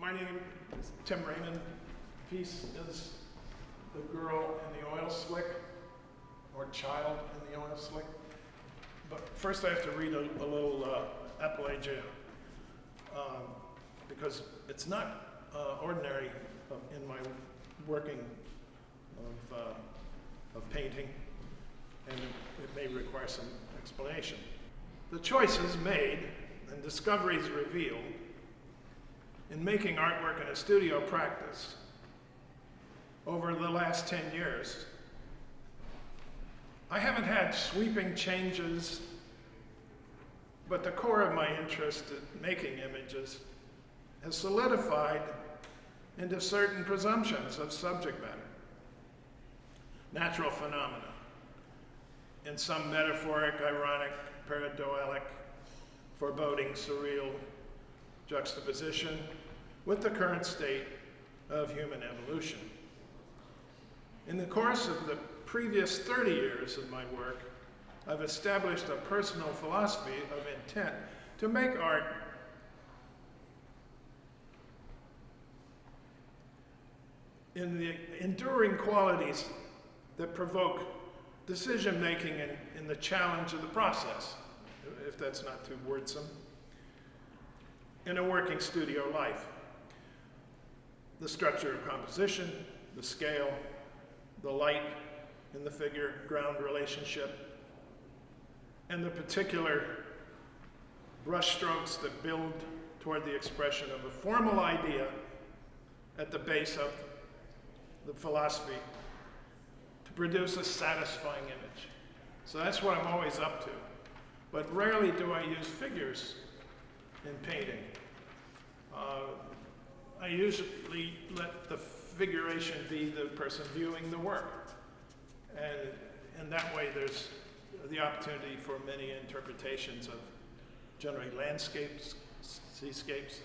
My name is Tim Raymond. The piece is The Girl in the Oil Slick, or Child in the Oil Slick. But first I have to read a little apologia, because it's not ordinary in my working of painting, and it may require some explanation. The choices made and discoveries revealed in making artwork in a studio practice over the last 10 years, I haven't had sweeping changes, but the core of my interest in making images has solidified into certain presumptions of subject matter, natural phenomena, in some metaphoric, ironic, paradoic, foreboding, surreal juxtaposition with the current state of human evolution. In the course of the previous 30 years of my work, I've established a personal philosophy of intent to make art in the enduring qualities that provoke decision-making in the challenge of the process, if that's not too wordsome, in a working studio life. The structure of composition, the scale, the light in the figure-ground relationship, and the particular brushstrokes that build toward the expression of a formal idea at the base of the philosophy to produce a satisfying image. So that's what I'm always up to. But rarely do I use figures in painting. I usually let the figuration be the person viewing the work. And that way there's the opportunity for many interpretations of generally landscapes, seascapes,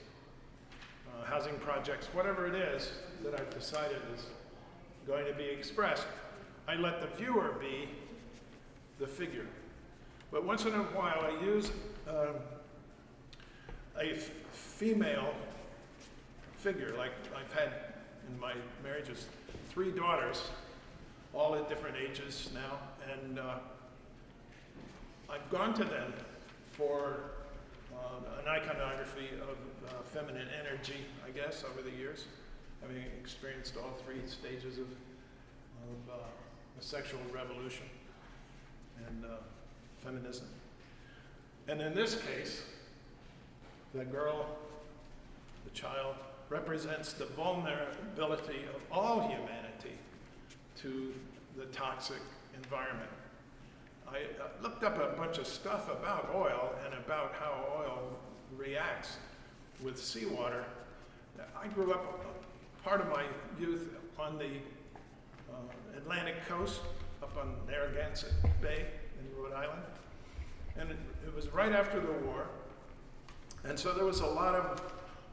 housing projects, whatever it is that I've decided is going to be expressed. I let the viewer be the figure. But once in a while I use a female figure, like I've had in my marriages 3 daughters, all at different ages now, and I've gone to them for an iconography of feminine energy, I guess, over the years, having experienced all 3 stages of the sexual revolution and feminism. And in this case, the girl, the child, represents the vulnerability of all humanity to the toxic environment. I looked up a bunch of stuff about oil and about how oil reacts with seawater. I grew up part of my youth on the Atlantic coast, up on Narragansett Bay in Rhode Island. And it was right after the war. And so there was a lot of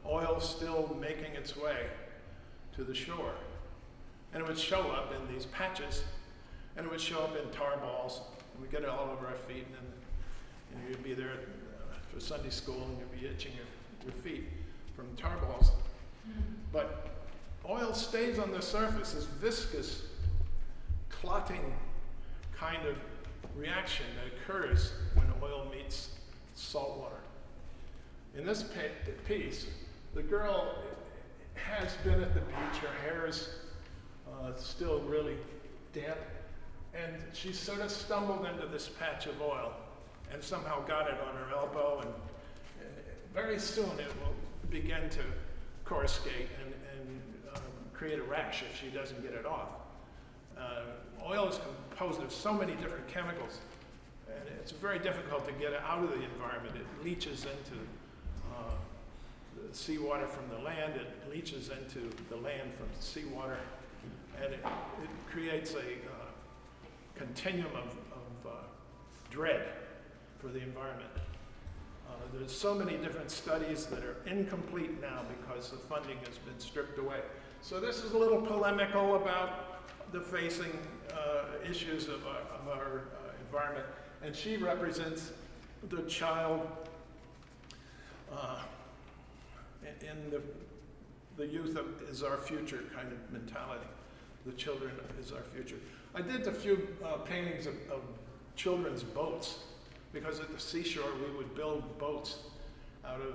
oil still making its way to the shore. And it would show up in these patches, and it would show up in tar balls. And we'd get it all over our feet, and you'd be there for Sunday school, and you'd be itching your feet from tar balls. But oil stays on the surface, this viscous, clotting kind of reaction that occurs when oil meets salt water. In this piece, the girl has been at the beach, her hair is still really damp, and she sort of stumbled into this patch of oil and somehow got it on her elbow, and very soon it will begin to coruscate and create a rash if she doesn't get it off. Oil is composed of so many different chemicals, and it's very difficult to get it out of the environment. It leaches into the seawater from the land, it leaches into the land from the seawater, and it creates a continuum of dread for the environment. There's so many different studies that are incomplete now because the funding has been stripped away. So this is a little polemical about the facing issues of our environment. And she represents the child in the the youth is our future kind of mentality. The children is our future. I did a few paintings of children's boats, because at the seashore we would build boats out of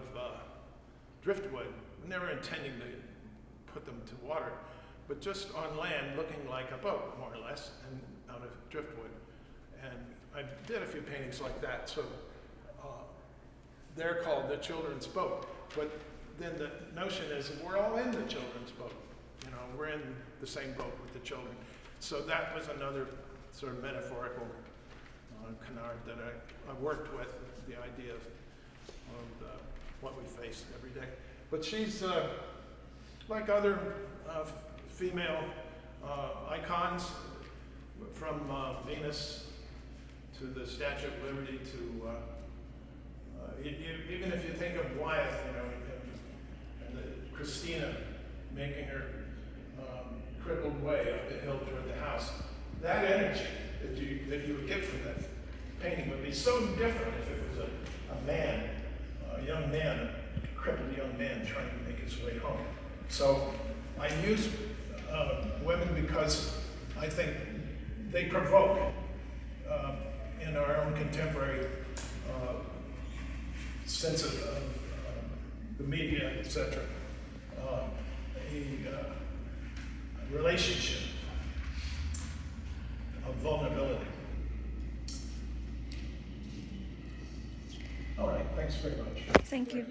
driftwood, never intending to put them to water, but just on land looking like a boat, more or less, and out of driftwood. And I did a few paintings like that, so they're called the children's boat. But then the notion is we're all in the children's boat. You know, we're in the same boat with the children. So that was another sort of metaphorical canard that I worked with, the idea of what we face every day. But she's like other female icons, from Venus to the Statue of Liberty to even if you think of Wyeth, you know, and Christina making her crippled way up the hill toward the house, that energy that you would get from that painting would be so different if it was a man, a young man, a crippled young man trying to make his way home. So I use women because I think they provoke in our own contemporary sense of the media, etc., a relationship of vulnerability. All right, thanks very much. Thank you.